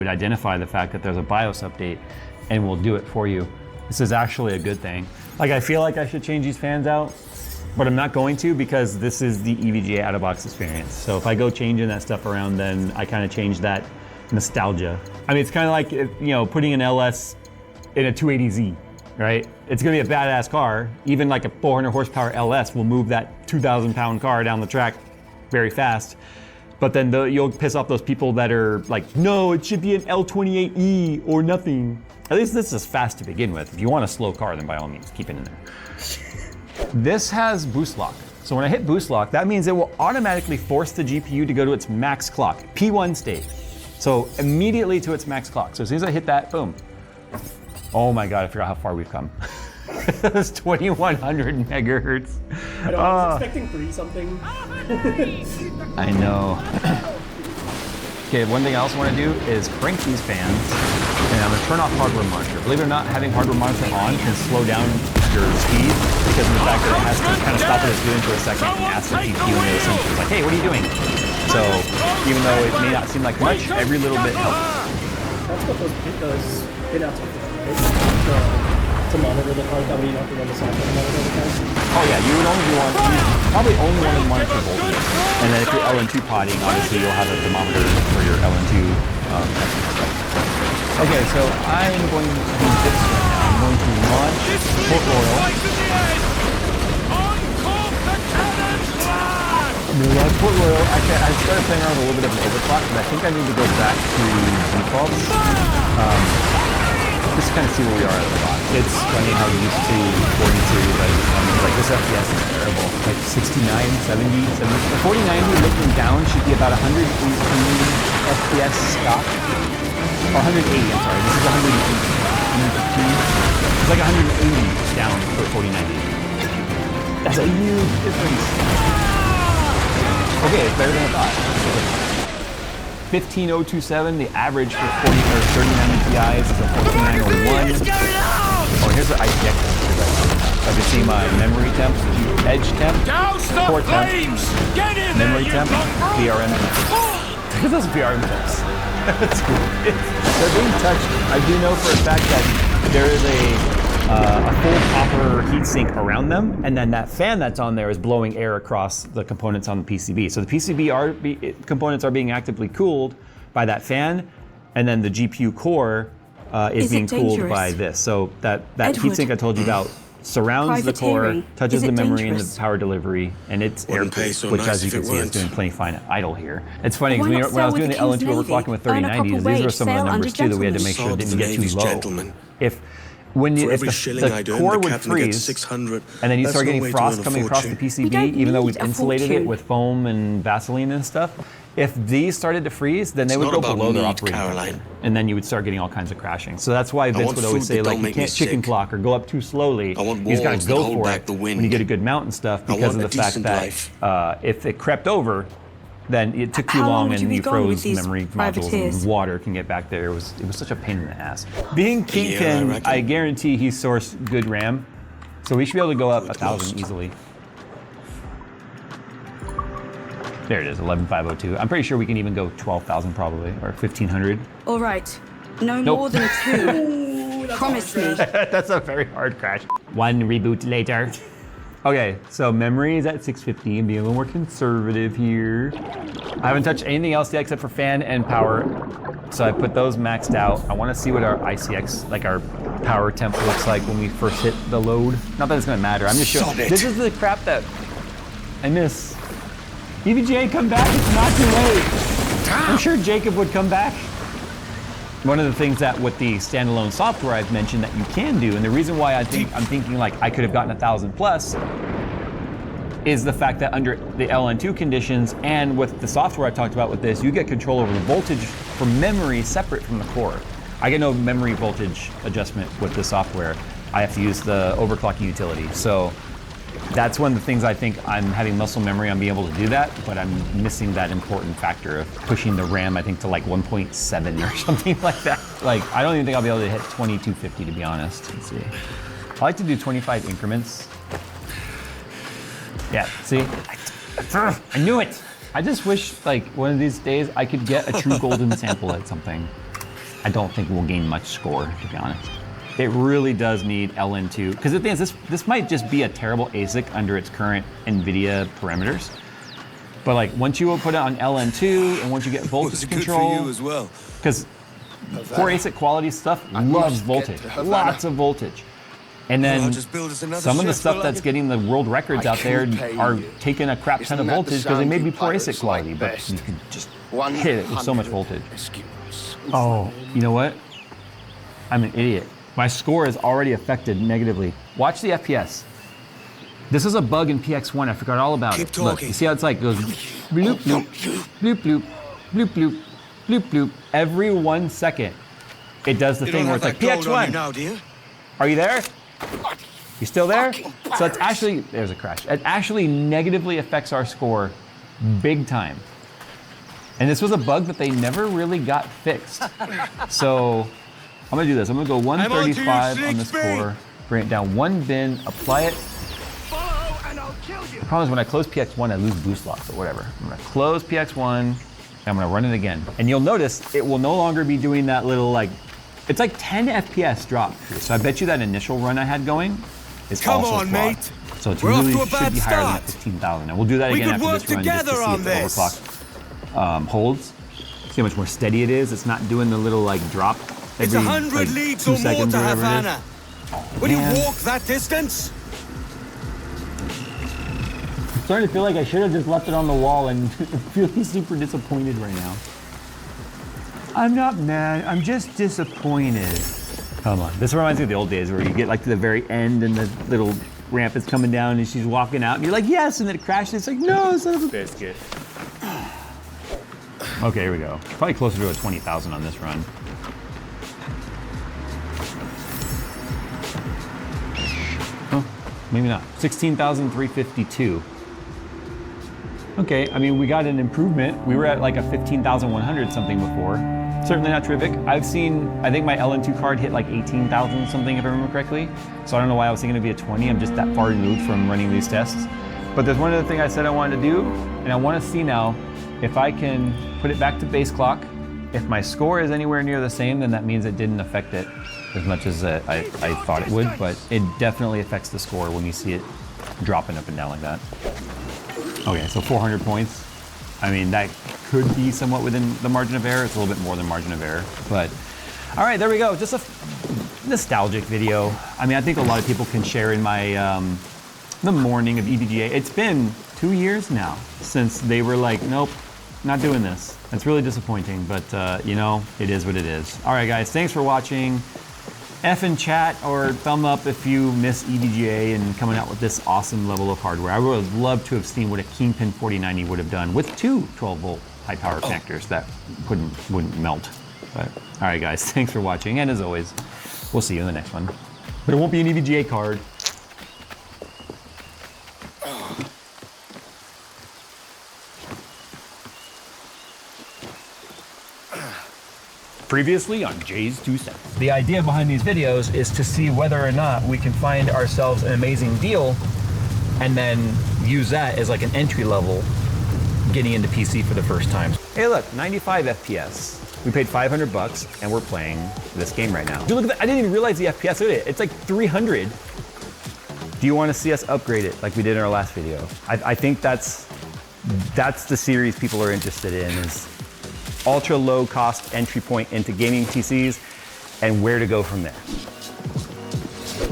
would identify the fact that there's a BIOS update and will do it for you. This is actually a good thing. Like, I feel like I should change these fans out, but I'm not going to because this is the EVGA out-of-box experience. So if I go changing that stuff around, then I kind of change that nostalgia. I mean, it's kind of like, putting an LS in a 280Z, right? It's gonna be a badass car. Even like a 400 horsepower LS will move that 2,000 pound car down the track very fast. But then you'll piss off those people that are like, no, it should be an L28E or nothing. At least this is fast to begin with. If you want a slow car, then by all means, keep it in there. This has boost lock. So when I hit boost lock, that means it will automatically force the GPU to go to its max clock, P1 state. So immediately to its max clock. So as soon as I hit that, boom. Oh my God, I forgot how far we've come. That's 2100 megahertz. I know, I was expecting 3 something. I know. Okay, one thing I also want to do is crank these fans, and I'm going to turn off hardware monitor. Believe it or not, having hardware monitor on can slow down your speed because of the fact that it has to kind of stop what it's doing for a second and ask the GPU and the sensors like, hey, what are you doing? So even though it may not seem like much, every little bit helps. That's what those pinouts are for. To monitor the car, that way you don't have to run the software to monitor the car. Oh yeah, you probably only want to monitor voltage. And then if you're LN2 potting, obviously you'll have a thermometer for your LN2 testing stuff. Okay, so I'm going to do this right now. I'm going to launch Port Royal. Port Royal, actually I started playing around with a little bit of an overclock, but I think I need to go back to defaults. Just kind of see where we are at the box. It's funny how we used to 42, but like this FPS is terrible. Like 69, 70, 70. 4090 looking down should be about 118 FPS stock. Or 180, I'm sorry. This is 115. It's like 180 down for 4090. That's a huge difference. Okay, it's better than I thought. 15027, the average for 40 or 3090 Ti's is a 14901. Oh, here's the ICX. I can see my memory temp, edge temp, core temp, memory temp, VRM temp. Look at those VRM temps. That's cool. They're being touched. I do know for a fact that there is a full copper heatsink around them, and then that fan that's on there is blowing air across the components on the PCB. So the PCB components are being actively cooled by that fan, and then the GPU core is being cooled by this. So that heatsink I told you about surrounds the core, touches the memory and the power delivery, and it's air-cooled, which as you can see is doing plenty fine at idle here. It's funny, because when I was doing the LN2 overclocking with 3090s, these were some of the numbers too that we had to make sure it didn't get too low. If the core would freeze, and then you start getting frost coming across the PCB, even though we've insulated it with foam and Vaseline and stuff, if these started to freeze, then they would go below their operating temperature, and then you would start getting all kinds of crashing. So that's why Vince would always say, like, you can't chicken clock or go up too slowly. You just gotta go for it when you get a good mount and stuff, because of the fact that if it crept over, then it took too long and you froze memory modules and water can get back there. It was such a pain in the ass. Being Kingpin, I guarantee he sourced good RAM. So we should be able to go up 1,000 easily. There it is, 11,502. I'm pretty sure we can even go 12,000 probably, or 1,500. All right, no more than 2. Promise me. That's a very hard crash. 1 reboot later. Okay, so memory is at 650 and being a little more conservative here. I haven't touched anything else yet except for fan and power. So I put those maxed out. I want to see what our ICX, like our power temp looks like when we first hit the load. Not that it's gonna matter, I'm just showing. This is the crap that I miss. EVGA, come back, it's not too late. I'm sure Jacob would come back. One of the things that with the standalone software I've mentioned that you can do, and the reason why I'm thinking like I could have gotten 1,000 plus, is the fact that under the LN2 conditions and with the software I talked about with this, you get control over the voltage from memory separate from the core. I get no memory voltage adjustment with the software. I have to use the overclocking utility. So that's one of the things I think I'm having muscle memory on being able to do that, but I'm missing that important factor of pushing the RAM, I think, to like 1.7 or something like that. Like, I don't even think I'll be able to hit 2250, to be honest. Let's see. I like to do 25 increments. Yeah, see? I knew it! I just wish, like, one of these days I could get a true golden sample at something. I don't think we'll gain much score, to be honest. It really does need LN2, because the thing is, this might just be a terrible ASIC under its current NVIDIA parameters. But like, once you put it on LN2, and once you get voltage control, good for you as well. because poor ASIC quality stuff loves voltage, lots of voltage. And then some of the stuff that's getting the world records out there are taking a crap ton of voltage because they may be poor ASIC quality, but you can just hit it with so much voltage. Oh, you know what? I'm an idiot. My score is already affected negatively. Watch the FPS. This is a bug in PX1. I forgot all about it. Look, you see how it's like, it goes bloop, bloop, bloop, bloop, bloop, bloop, bloop, bloop. Every 1 second, it does the thing where it's like, PX1, now, do you? are you there? You still there? So it's actually, there's a crash. It actually negatively affects our score big time. And this was a bug that they never really got fixed. So I'm gonna do this. I'm gonna go 135 on the score, bring it down 1 bin, apply it. The problem is when I close PX1, I lose boost loss, but whatever. I'm gonna close PX1, and I'm gonna run it again. And you'll notice it will no longer be doing that little like, it's like 10 FPS drop. So I bet you that initial run I had going is also flawed. Mate. So it's really should be higher than that 15,000. And we'll do that again after this run just to see if the overclock holds. See how much more steady it is. It's not doing the little like drop every 100 leagues 2 or more seconds to or whatever it is. Havana. Will you walk that distance? I'm starting to feel like I should have just left it on the wall and feeling super disappointed right now. I'm not mad, I'm just disappointed. Come on, this reminds me of the old days where you get like to the very end and the little ramp is coming down and she's walking out and you're like, yes, and then it crashes. It's like, no, son of a biscuit. Okay, here we go. Probably closer to a 20,000 on this run. Oh, maybe not. 16,352. Okay, I mean, we got an improvement. We were at like a 15,100 something before. Certainly not terrific. I've seen, I think my LN2 card hit like 18,000 something if I remember correctly. So I don't know why I was thinking it'd be a 20. I'm just that far removed from running these tests. But there's one other thing I said I wanted to do, and I want to see now if I can put it back to base clock. If my score is anywhere near the same, then that means it didn't affect it as much as I thought it would, but it definitely affects the score when you see it dropping up and down like that. Okay, so 400 points. I mean, that could be somewhat within the margin of error. It's a little bit more than margin of error, but all right, there we go. Just a nostalgic video. I mean, I think a lot of people can share in my, the morning of EVGA. It's been 2 years now since they were like, nope, not doing this. It's really disappointing, but you know, it is what it is. All right, guys, thanks for watching. F in chat or thumb up if you miss EVGA and coming out with this awesome level of hardware. I would have loved to have seen what a Kingpin 4090 would have done with 2 12-volt high power connectors that wouldn't melt. But all right, guys, thanks for watching, and as always, we'll see you in the next one. But it won't be an EVGA card. Previously on Jay's 2 Cents. The idea behind these videos is to see whether or not we can find ourselves an amazing deal and then use that as like an entry level getting into PC for the first time. Hey look, 95 FPS. We paid 500 bucks and we're playing this game right now. Dude, look at that. I didn't even realize the FPS. Look at it. It's like 300. Do you want to see us upgrade it like we did in our last video? I think that's the series people are interested in, is ultra low cost entry point into gaming PCs and where to go from there.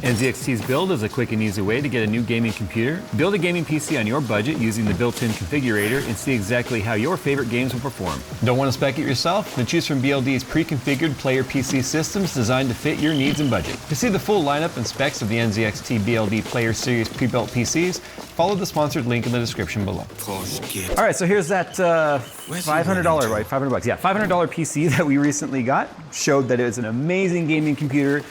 NZXT's build is a quick and easy way to get a new gaming computer. Build a gaming PC on your budget using the built-in configurator and see exactly how your favorite games will perform. Don't want to spec it yourself? Then choose from BLD's pre-configured player PC systems designed to fit your needs and budget. To see the full lineup and specs of the NZXT BLD Player Series pre-built PCs, follow the sponsored link in the description below. All right, so here's that $500, right? 500 bucks, yeah, $500 PC that we recently got. Showed that it was an amazing gaming computer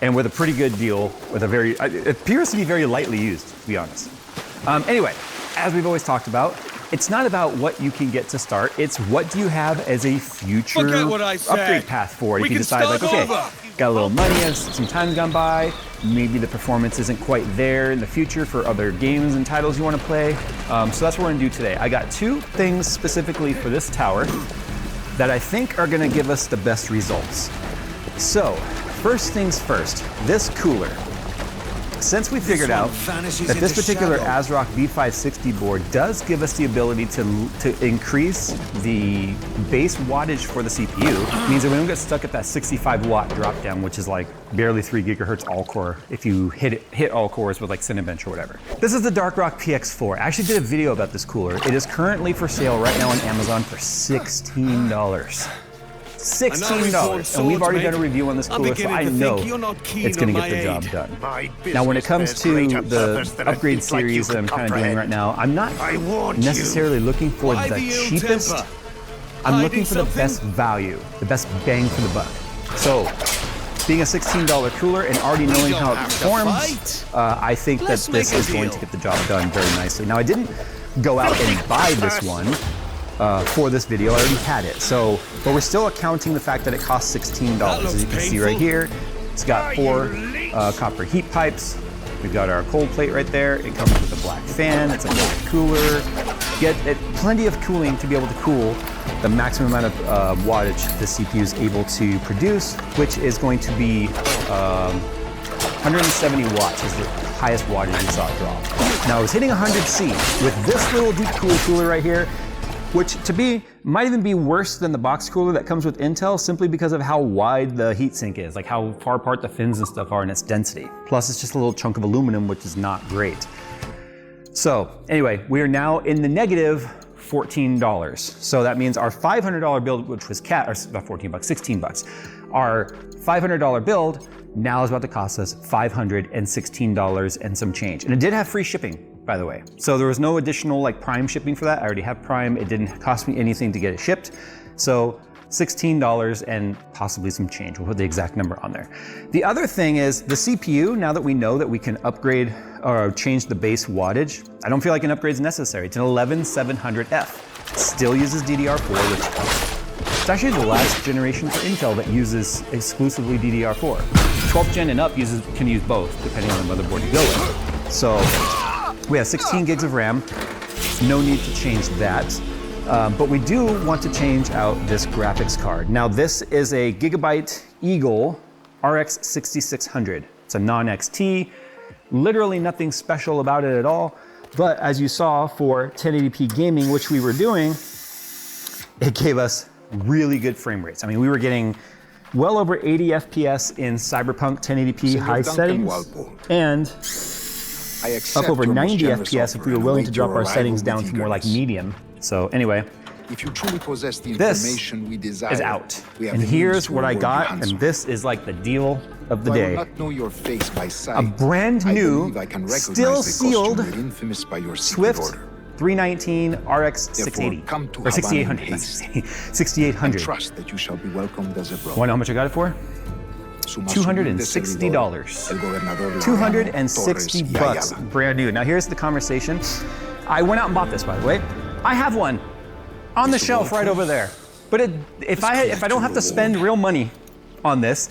and with a pretty good deal, with a very, it appears to be very lightly used, to be honest. Anyway, as we've always talked about, it's not about what you can get to start, it's what do you have as a future upgrade path for it. If you decide like, okay, got a little money, some time's gone by, maybe the performance isn't quite there in the future for other games and titles you want to play. So that's what we're gonna do today. I got 2 things specifically for this tower. that I think are gonna give us the best results. So, first things first, this cooler. Since we figured out that this particular ASRock V560 board does give us the ability to increase the base wattage for the CPU, means that we don't get stuck at that 65 watt drop down, which is like barely 3 gigahertz all core if you hit all cores with like Cinebench or whatever. This is the Darkrock PX4. I actually did a video about this cooler. It is currently for sale right now on Amazon for $16. $16, and we've already done a review on this cooler, so I know it's going to get the job done. Now, when it comes to the upgrade series that I'm kind of doing right now, I'm not necessarily looking for the cheapest. I'm looking for the best value, the best bang for the buck. So, being a $16 cooler and already knowing how it performs, I think that this is going to get the job done very nicely. Now, I didn't go out and buy this one for this video. I already had it. So, but we're still accounting the fact that it costs $16. As you can see right here, it's got 4 copper heat pipes. We've got our cold plate right there. It comes with a black fan. It's a black cooler. Get plenty of cooling to be able to cool the maximum amount of wattage the CPU is able to produce, which is going to be 170 watts is the highest wattage we saw it drop. Now, it's hitting 100C with this little deep cool cooler right here, which to me might even be worse than the box cooler that comes with Intel, simply because of how wide the heatsink is, like how far apart the fins and stuff are and its density. Plus, it's just a little chunk of aluminum, which is not great. So anyway, we are now in the negative $14. So that means our $500 build, which was about 14 bucks, 16 bucks. Our $500 build now is about to cost us $516 and some change. And it did have free shipping, by the way. So there was no additional like Prime shipping for that. I already have Prime. It didn't cost me anything to get it shipped. So $16 and possibly some change. We'll put the exact number on there. The other thing is the CPU, now that we know that we can upgrade or change the base wattage, I don't feel like an upgrade is necessary. It's an 11700F. Still uses DDR4, which it's actually the last generation for Intel that uses exclusively DDR4. 12th gen and up can use both, depending on the motherboard you go with. So we have 16 gigs of RAM. No need to change that. But we do want to change out this graphics card. Now, this is a Gigabyte Eagle RX 6600. It's a non-XT. Literally nothing special about it at all. But as you saw for 1080p gaming, which we were doing, it gave us really good frame rates. I mean, we were getting well over 80 FPS in Cyberpunk 1080p high settings, and up over 90 FPS if we were willing to drop our settings down to more like medium. So anyway, if you truly possess the this information we desire, is out. And here's what I got, and this is like the deal of the day. I will not know your face by sight. A brand new, I can recognize still the sealed costume made infamous by your Swift secret order. 319 RX 680, come to or 6800, Havana in haste. 6800. Trust that you shall be welcomed as a brother. Wanna know how much I got it for? $260. 260 bucks, brand new. Now here's the conversation. I went out and bought this, by the way. I have one on the shelf right over there. But if I don't have to spend real money on this,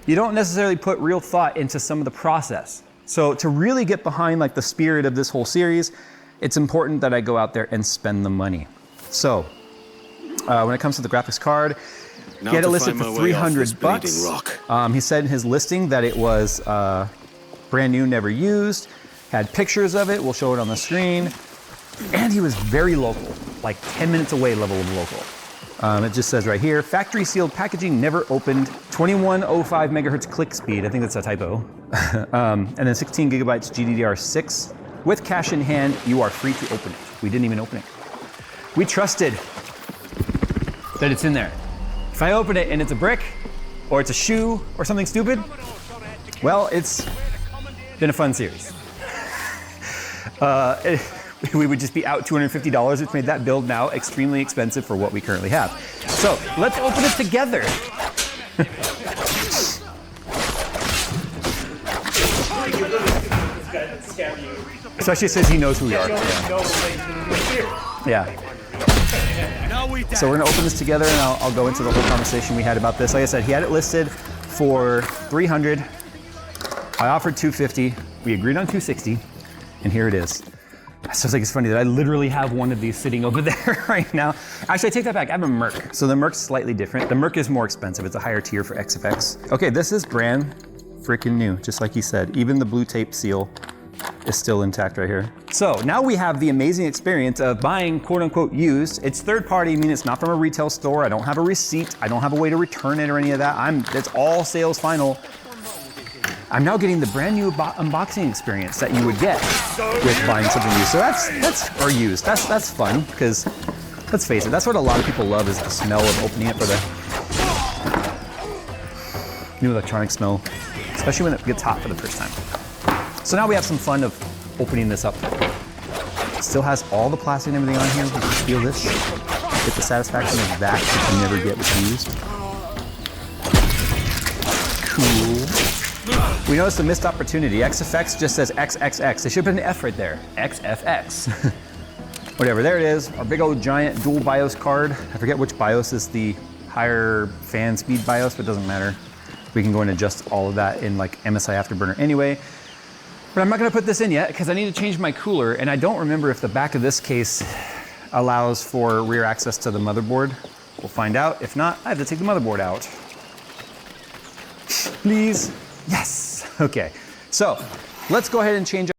you don't necessarily put real thought into some of the process. So to really get behind like the spirit of this whole series, it's important that I go out there and spend the money. So when it comes to the graphics card, he had it listed for 300 bucks. He said in his listing that it was brand new, never used, had pictures of it. We'll show it on the screen. And he was very local, like 10 minutes away level of local. It just says right here, factory sealed packaging, never opened, 2105 megahertz click speed. I think that's a typo. And then 16 gigabytes GDDR6. With cash in hand, you are free to open it. We didn't even open it. We trusted that it's in there. If I open it and it's a brick, or it's a shoe, or something stupid, well, it's been a fun series. We would just be out $250, which made that build now extremely expensive for what we currently have. So let's open it together. Especially since he knows who we are. Yeah. So we're gonna open this together, and I'll go into the whole conversation we had about this. Like I said, he had it listed for 300. I offered 250. We agreed on 260, and here it is. So it's funny that I literally have one of these sitting over there right now. Actually, I take that back. I have a Merc. So the Merc's slightly different. The Merc is more expensive. It's a higher tier for XFX. Okay, this is brand freaking new, just like he said. Even the blue tape seal is still intact right here. So now we have the amazing experience of buying quote unquote used. It's third party, meaning it's not from a retail store. I don't have a receipt. I don't have a way to return it or any of that. It's all sales final. I'm now getting the brand new unboxing experience that you would get with buying something used. So that's or used. That's fun, because let's face it, that's what a lot of people love, is the smell of opening it for the new electronic smell, especially when it gets hot for the first time. So now we have some fun of opening this up. It still has all the plastic and everything on here. You can feel this. Get the satisfaction of that you can never get with used. Cool. We noticed a missed opportunity. XFX just says XXX. They should put an F right there. XFX. Whatever, there it is. Our big old giant dual BIOS card. I forget which BIOS is the higher fan speed BIOS, but it doesn't matter. We can go and adjust all of that in like MSI Afterburner anyway. But I'm not gonna put this in yet because I need to change my cooler, and I don't remember if the back of this case allows for rear access to the motherboard. We'll find out. If not, I have to take the motherboard out. Please. Yes. Okay. So let's go ahead and change